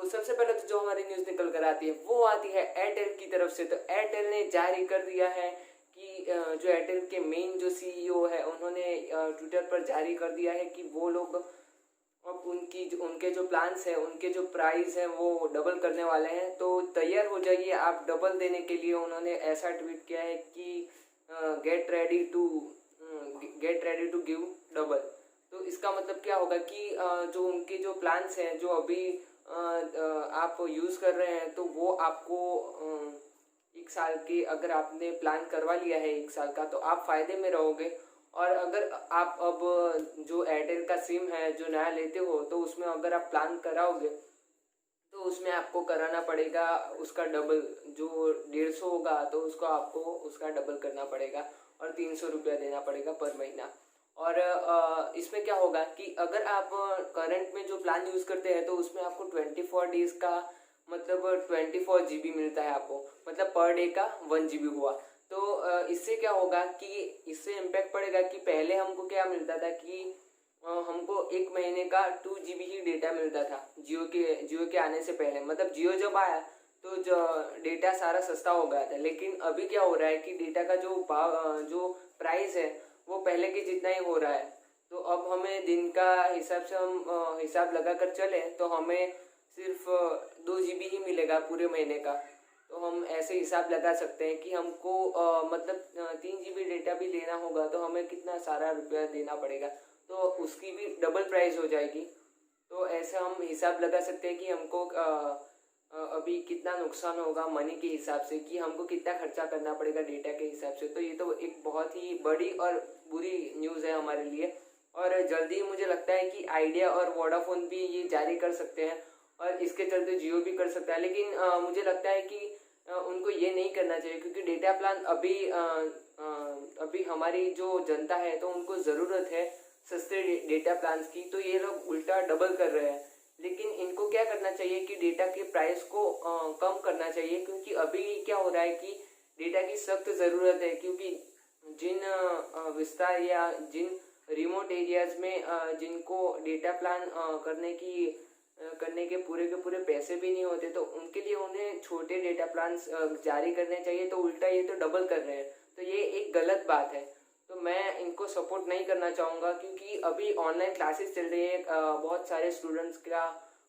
सबसे पहले तो जो हमारी न्यूज़ निकल कर आती है वो आती है एयरटेल की तरफ से। तो एयरटेल ने जारी कर दिया है कि जो एयरटेल के मेन जो सीईओ है उन्होंने ट्विटर पर जारी कर दिया है कि वो लोग अब उनके जो प्लान्स हैं, उनके जो प्राइस हैं वो डबल करने वाले हैं। तो तैयार हो जाइए आप डबल देने के लिए। उन्होंने ऐसा ट्वीट किया है कि get ready to give double. तो इसका मतलब क्या होगा कि जो उनके जो प्लान्स हैं जो अभी आप यूज़ कर रहे हैं, तो वो आपको 1 साल के, अगर आपने प्लान करवा लिया है 1 साल का, तो आप फ़ायदे में रहोगे। और अगर आप अब जो एयरटेल का सिम है जो नया लेते हो, तो उसमें अगर आप प्लान कराओगे तो उसमें आपको कराना पड़ेगा उसका डबल। जो 150 होगा तो उसको आपको उसका डबल करना पड़ेगा और 300 रुपया देना पड़ेगा पर महीना। और इसमें क्या होगा कि अगर आप करंट में जो प्लान यूज़ करते हैं तो उसमें आपको 24 डेज़ का मतलब 24 GB मिलता है आपको, मतलब पर डे का 1 GB हुआ। तो इससे क्या होगा कि इससे इम्पैक्ट पड़ेगा कि पहले हमको क्या मिलता था कि हमको 1 महीने का 2 GB ही डेटा मिलता था जियो के आने से पहले। मतलब जियो जब आया तो जो डेटा सारा सस्ता हो गया था। लेकिन अभी क्या हो रहा है कि डेटा का जो प्राइस है वो पहले के जितना ही हो रहा है। तो अब हमें दिन का हिसाब से हम हिसाब लगा कर चले तो हमें सिर्फ 2 GB ही मिलेगा पूरे महीने का। तो हम ऐसे हिसाब लगा सकते हैं कि हमको मतलब 3 GB डेटा भी लेना होगा तो हमें कितना सारा रुपया देना पड़ेगा, तो उसकी भी डबल प्राइस हो जाएगी। तो ऐसे हम हिसाब लगा सकते हैं कि हमको अभी कितना नुकसान होगा मनी के हिसाब से, कि हमको कितना खर्चा करना पड़ेगा डेटा के हिसाब से। तो ये तो एक बहुत ही बड़ी और बुरी न्यूज़ है हमारे लिए। और जल्दी ही मुझे लगता है कि आइडिया और वोडाफोन भी ये जारी कर सकते हैं और इसके चलते जियो भी कर सकता है। लेकिन मुझे लगता है कि उनको ये नहीं करना चाहिए, क्योंकि डेटा प्लान अभी हमारी जो जनता है तो उनको ज़रूरत है सस्ते डेटा प्लान्स की। तो ये लोग उल्टा डबल कर रहे हैं। लेकिन इनको क्या करना चाहिए कि डेटा के प्राइस को कम करना चाहिए, क्योंकि अभी क्या हो रहा है कि डेटा की सख्त ज़रूरत है। क्योंकि जिन विस्तार या जिन रिमोट एरियाज़ में जिनको डेटा प्लान करने के पूरे पैसे भी नहीं होते, तो उनके लिए उन्हें छोटे डेटा प्लान्स जारी करने चाहिए। तो उल्टा ये तो डबल कर रहे हैं, तो ये एक गलत बात है। तो मैं इनको सपोर्ट नहीं करना चाहूँगा, क्योंकि अभी ऑनलाइन क्लासेस चल रही है। बहुत सारे स्टूडेंट्स का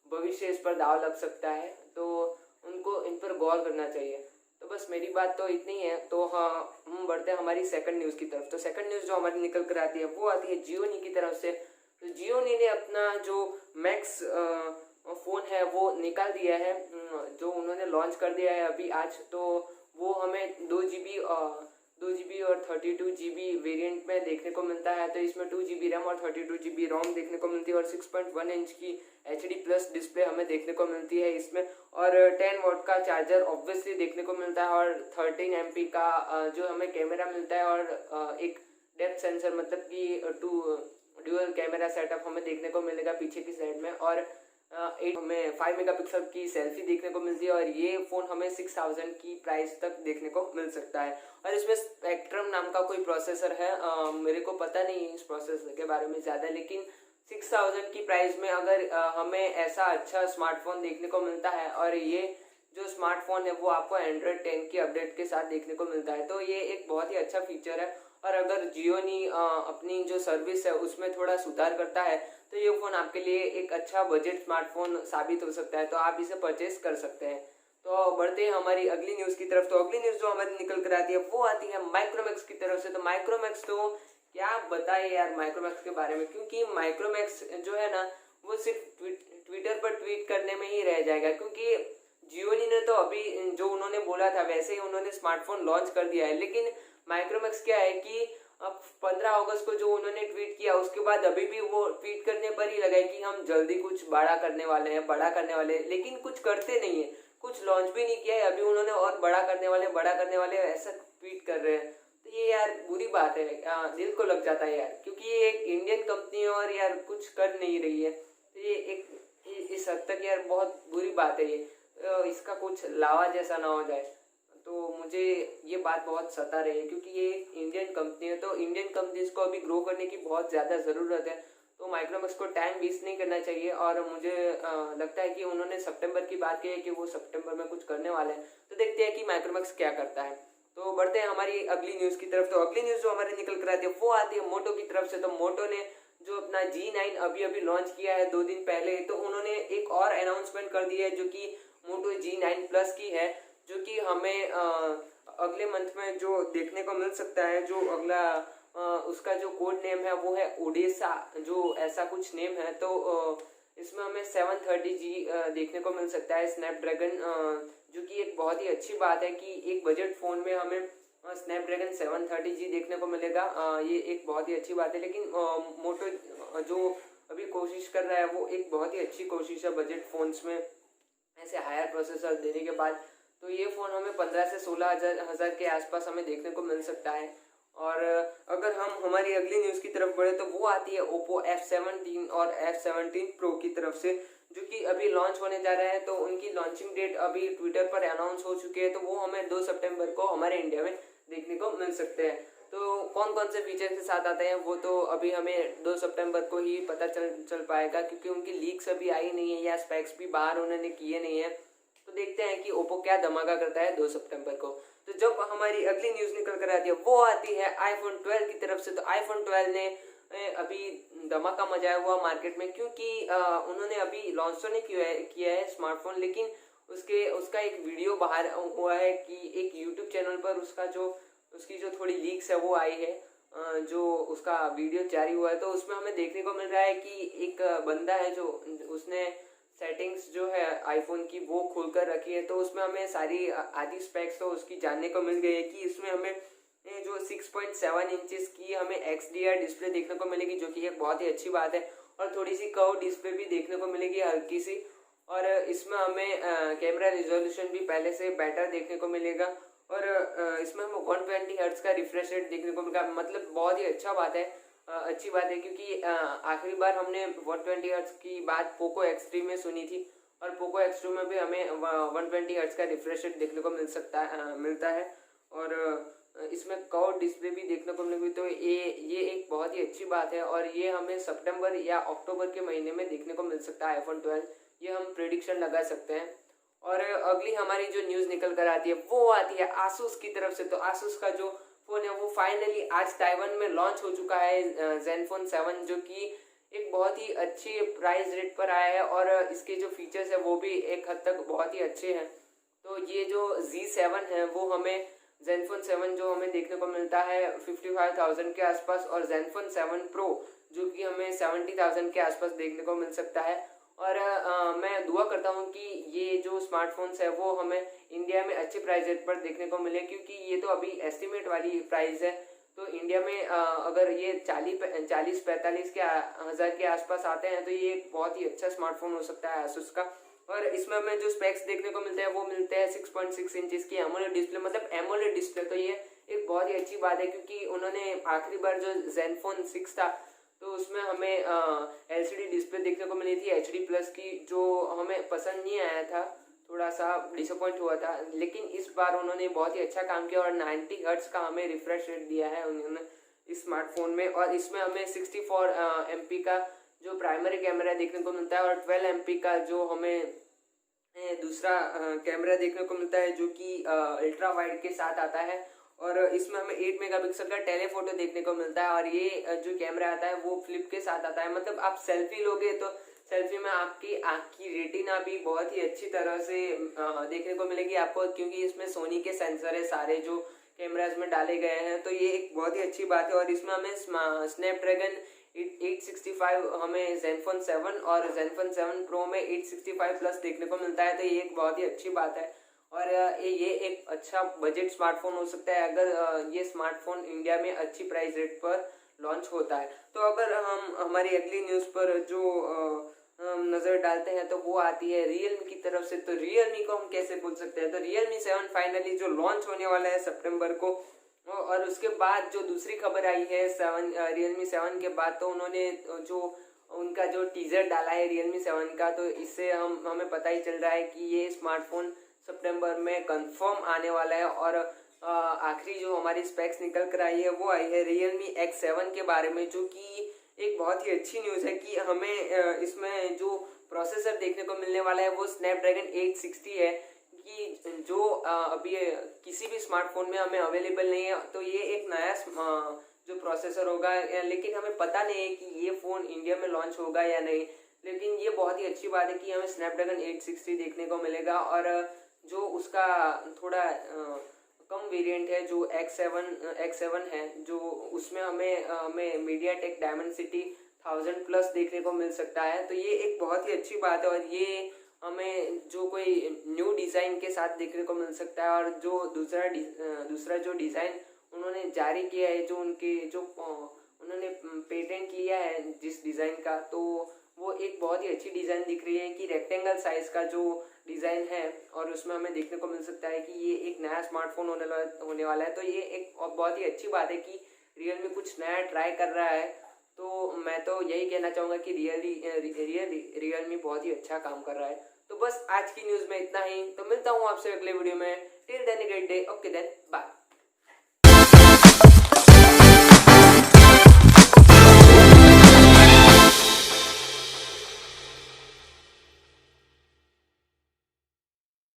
भविष्य इस पर दाव लग सकता है, तो उनको इन पर गौर करना चाहिए। तो बस मेरी बात तो इतनी है। तो हाँ, हम बढ़ते हैं हमारी सेकंड न्यूज़ की तरफ। तो सेकंड न्यूज़ जो हमारी निकल कर आती है वो आती है जियोनी की तरफ से। तो जियोनी ने अपना जो मैक्स फ़ोन है वो निकाल दिया है, जो उन्होंने लॉन्च कर दिया है अभी आज। तो वो हमें 2 GB और 32 GB वेरिएंट में देखने को मिलता है। तो इसमें 2 GB रैम और 32 GB रोम देखने को मिलती है और 6.1 इंच की HD+ डिस्प्ले हमें देखने को मिलती है इसमें। और 10 वॉट का चार्जर ऑब्वियसली देखने को मिलता है और 13 MP का जो हमें कैमरा मिलता है और एक डेप्थ सेंसर, मतलब कि ड्यूअल कैमरा सेटअप हमें देखने को मिलेगा पीछे की साइड में। और हमें 5 मेगापिक्सल की सेल्फी देखने को मिलती है। और ये फ़ोन हमें 6000 की प्राइस तक देखने को मिल सकता है। और इसमें स्पेक्ट्रम नाम का कोई प्रोसेसर है, मेरे को पता नहीं इस प्रोसेसर के बारे में ज़्यादा। लेकिन 6000 की प्राइस में अगर हमें ऐसा अच्छा स्मार्टफोन देखने को मिलता है, और ये जो स्मार्टफोन है वो आपको एंड्रॉयड 10 की अपडेट के साथ देखने को मिलता है, तो ये एक बहुत ही अच्छा फीचर है। और अगर जियोनी अपनी जो सर्विस है उसमें थोड़ा सुधार करता है तो ये फ़ोन आपके लिए एक अच्छा बजट स्मार्टफोन साबित हो सकता है। तो आप इसे परचेस कर सकते हैं। तो बढ़ते हैं हमारी अगली न्यूज़ की तरफ। तो अगली न्यूज़ जो हमारी निकल कर आती है वो आती है माइक्रोमैक्स की तरफ से। तो माइक्रोमैक्स तो क्या बताए यार माइक्रोमैक्स के बारे में, क्योंकि माइक्रोमैक्स जो है ना वो सिर्फ ट्विटर पर ट्वीट करने में ही रह जाएगा। क्योंकि जियोनी ने तो अभी जो उन्होंने बोला था वैसे ही उन्होंने स्मार्टफोन लॉन्च कर दिया है। लेकिन माइक्रोमैक्स क्या है कि अब 15 अगस्त को जो उन्होंने ट्वीट किया उसके बाद अभी भी वो ट्वीट करने पर ही लगा है कि हम जल्दी कुछ बड़ा करने वाले हैं, लेकिन कुछ करते नहीं है, कुछ लॉन्च भी नहीं किया है अभी उन्होंने, और बड़ा करने वाले ऐसा ट्वीट कर रहे हैं। तो ये यार बुरी बात है, दिल को लग जाता है यार, क्योंकि ये एक इंडियन कंपनी है और यार कुछ कर नहीं रही है। तो ये इस हद तक यार बहुत बुरी बात है ये। इसका कुछ लावा जैसा ना हो जाए, तो मुझे ये बात बहुत सता रही है। क्योंकि ये इंडियन कंपनी है, तो इंडियन कंपनीज को अभी ग्रो करने की बहुत ज़्यादा ज़रूरत है। तो माइक्रोमैक्स को टाइम वेस्ट नहीं करना चाहिए और मुझे लगता है कि उन्होंने सितंबर की बात की है कि वो सितंबर में कुछ करने वाले हैं, तो देखते हैं कि माइक्रोमैक्स क्या करता है। तो बढ़ते हैं हमारी अगली न्यूज़ की तरफ। तो अगली न्यूज़ जो हमारे निकल कर आती है वो आती है मोटो की तरफ से। तो मोटो ने जो अपना G9 अभी अभी लॉन्च किया है 2 दिन पहले, तो उन्होंने एक और अनाउंसमेंट कर दी है जो कि मोटो G9 प्लस की है, जो कि हमें अगले मंथ में जो देखने को मिल सकता है। जो अगला उसका जो कोड नेम है वो है ओडेसा, जो ऐसा कुछ नेम है। तो इसमें हमें 730G देखने को मिल सकता है स्नैपड्रैगन, जो कि एक बहुत ही अच्छी बात है कि एक बजट फ़ोन में हमें स्नैपड्रैगन 730G देखने को मिलेगा। ये एक बहुत ही अच्छी बात है। लेकिन मोटो जो अभी कोशिश कर रहा है वो एक बहुत ही अच्छी कोशिश है बजट फ़ोन्स में ऐसे हायर प्रोसेसर देने के बाद। तो ये फ़ोन हमें 15 से 16 हज़ार के आसपास हमें देखने को मिल सकता है। और अगर हम हमारी अगली न्यूज़ की तरफ बढ़े तो वो आती है ओप्पो F17 और F17 प्रो की तरफ से, जो कि अभी लॉन्च होने जा रहा है। तो उनकी लॉन्चिंग डेट अभी ट्विटर पर अनाउंस हो चुकी है, तो वो हमें 2 सितंबर को हमारे इंडिया में देखने को मिल सकते हैं। तो कौन कौन से फीचर के साथ आते हैं वो तो अभी हमें 2 सितंबर को ही पता चल पाएगा, क्योंकि उनकी लीक्स अभी आई नहीं है या स्पेक्स भी बाहर उन्होंने किए नहीं है। तो देखते हैं कि ओप्पो क्या धमाका करता है 2 सितंबर को। तो जब हमारी अगली न्यूज़ निकल कर आती है वो आती है आईफोन 12 की तरफ से। तो आईफोन 12 ने अभी धमाका मचाया हुआ मार्केट में, क्योंकि उन्होंने अभी लॉन्च तो नहीं किया है स्मार्टफोन, लेकिन उसका एक वीडियो बाहर हुआ है कि एक यूट्यूब चैनल पर उसकी जो थोड़ी लीक्स है वो आई है, जो उसका वीडियो जारी हुआ है। तो उसमें हमें देखने को मिल रहा है कि एक बंदा है जो उसने सेटिंग्स जो है आईफोन की वो खोल कर रखी है। तो उसमें हमें सारी आधी स्पेक्स तो उसकी जानने को मिल गई है कि इसमें हमें जो 6.7 इंचेस की हमें XDR डिस्प्ले देखने को मिलेगी, जो कि एक बहुत ही अच्छी बात है। और थोड़ी सी कर्व डिस्प्ले भी देखने को मिलेगी हल्की सी। और इसमें हमें कैमरा रिजोल्यूशन भी पहले से बेटर देखने को मिलेगा। और इसमें हमें 120 हर्ट्ज का रिफ्रेश रेट देखने को मिलेगा, मतलब बहुत ही अच्छी बात है, क्योंकि आखिरी बार हमने 120 हर्ट्ज की बात पोको X3 में सुनी थी, और पोको X2 में भी हमें 120 हर्ट्ज का रिफ्रेश रेट देखने को मिलता है। और इसमें कर्व डिस्प्ले भी देखने को मिलेगी। तो ये एक बहुत ही अच्छी बात है, और ये हमें सितंबर या अक्टूबर के महीने में देखने को मिल सकता है आईफोन 12, ये हम प्रेडिक्शन लगा सकते हैं। और अगली हमारी जो न्यूज़ निकल कर आती है वो आती है आसूस की तरफ से। तो आसूस का जो फ़ोन है वो फाइनली आज ताइवान में लॉन्च हो चुका है, ज़ेनफोन 7, जो कि एक बहुत ही अच्छी प्राइस रेट पर आया है, और इसके जो फीचर्स है वो भी एक हद तक बहुत ही अच्छे हैं। तो ये जो Z7 है वो हमें ज़ेनफोन 7 जो हमें देखने को मिलता है 55,000 के आसपास, और ज़ेनफोन 7 प्रो जो कि हमें 70,000 के आसपास देखने को मिल सकता है। और मैं दुआ करता हूँ कि ये जो स्मार्टफोन्स है वो हमें इंडिया में अच्छे प्राइस रेट पर देखने को मिले, क्योंकि ये तो अभी एस्टिमेट वाली प्राइस है। तो इंडिया में अगर ये 40-45 के हज़ार के आसपास आते हैं तो ये एक बहुत ही अच्छा स्मार्टफोन हो सकता है आसूस का। और इसमें हमें जो स्पेक्स देखने को मिलते हैं वो मिलते हैं 6.6 इंचेस की एमोलेड डिस्प्ले, मतलब एमोलेड डिस्प्ले। तो ये एक बहुत ही अच्छी बात है, क्योंकि उन्होंने आखिरी बार जो ज़ेनफोन 6 था तो उसमें हमें LCD डिस्प्ले देखने को मिली थी HD+ की, जो हमें पसंद नहीं आया था, थोड़ा सा डिसअपॉइंट हुआ था। लेकिन इस बार उन्होंने बहुत ही अच्छा काम किया और 90 हर्ट्ज का हमें रिफ्रेश रेट दिया है उन्होंने इस स्मार्टफोन में। और इसमें हमें 64 MP का जो प्राइमरी कैमरा देखने को मिलता है, और 12 MP का जो हमें दूसरा कैमरा देखने को मिलता है, जो कि अल्ट्रा वाइड के साथ आता है। और इसमें हमें 8 मेगापिक्सल का टेलीफोटो देखने को मिलता है, और ये जो कैमरा आता है वो फ्लिप के साथ आता है, मतलब आप सेल्फी लोगे तो सेल्फी में आपकी आँख की रेटिना भी बहुत ही अच्छी तरह से देखने को मिलेगी आपको, क्योंकि इसमें सोनी के सेंसर है सारे जो कैमराज में डाले गए हैं। तो ये एक बहुत ही अच्छी बात है। और इसमें हमें स्नैपड्रैगन 865 हमें ज़ेनफोन 7 और ज़ेनफोन 7 प्रो में 865+ देखने को मिलता है। तो ये एक बहुत ही अच्छी बात है, और ये एक अच्छा बजट स्मार्टफोन हो सकता है अगर ये स्मार्टफोन इंडिया में अच्छी प्राइस रेट पर लॉन्च होता है। तो अगर हम हमारी अगली न्यूज़ पर जो नज़र डालते हैं तो वो आती है रियलमी की तरफ से। तो रियलमी को हम कैसे भूल सकते हैं। तो रियलमी 7 फाइनली जो लॉन्च होने वाला है सितंबर को, और उसके बाद जो दूसरी खबर आई है रियलमी 7 के बाद, तो उन्होंने जो उनका जो टीजर डाला है रियलमी 7 का, तो इससे हमें पता ही चल रहा है कि ये स्मार्टफोन सितंबर में कंफर्म आने वाला है। और आखिरी जो हमारी स्पेक्स निकल कर आई है वो आई है रियलमी X7 के बारे में, जो कि एक बहुत ही अच्छी न्यूज़ है कि हमें इसमें जो प्रोसेसर देखने को मिलने वाला है वो स्नैपड्रैगन 860 है, कि जो अभी किसी भी स्मार्टफोन में हमें अवेलेबल नहीं है। तो ये एक नया जो प्रोसेसर होगा, लेकिन हमें पता नहीं है कि ये फ़ोन इंडिया में लॉन्च होगा या नहीं। लेकिन ये बहुत ही अच्छी बात है कि हमें स्नैपड्रैगन 860 देखने को मिलेगा। और जो उसका थोड़ा कम वेरिएंट है जो X7 है, जो उसमें हमें मीडियाटेक डायमेंसिटी 1000 प्लस देखने को मिल सकता है। तो ये एक बहुत ही अच्छी बात है, और ये हमें जो कोई न्यू डिज़ाइन के साथ देखने को मिल सकता है। और जो दूसरा जो डिज़ाइन उन्होंने जारी किया है, जो उन्होंने पेटेंट लिया है जिस डिज़ाइन का, तो वो एक बहुत ही अच्छी डिज़ाइन दिख रही है कि रेक्टेंगल साइज़ का जो डिज़ाइन है, और उसमें हमें देखने को मिल सकता है कि ये एक नया स्मार्टफोन होने वाला है। तो ये एक बहुत ही अच्छी बात है कि रियलमी कुछ नया ट्राई कर रहा है। तो मैं तो यही कहना चाहूँगा कि रियलमी बहुत ही अच्छा काम कर रहा है। तो बस आज की न्यूज़ में इतना ही। तो मिलता हूँ आपसे अगले वीडियो में। Till then great day. Okay then bye.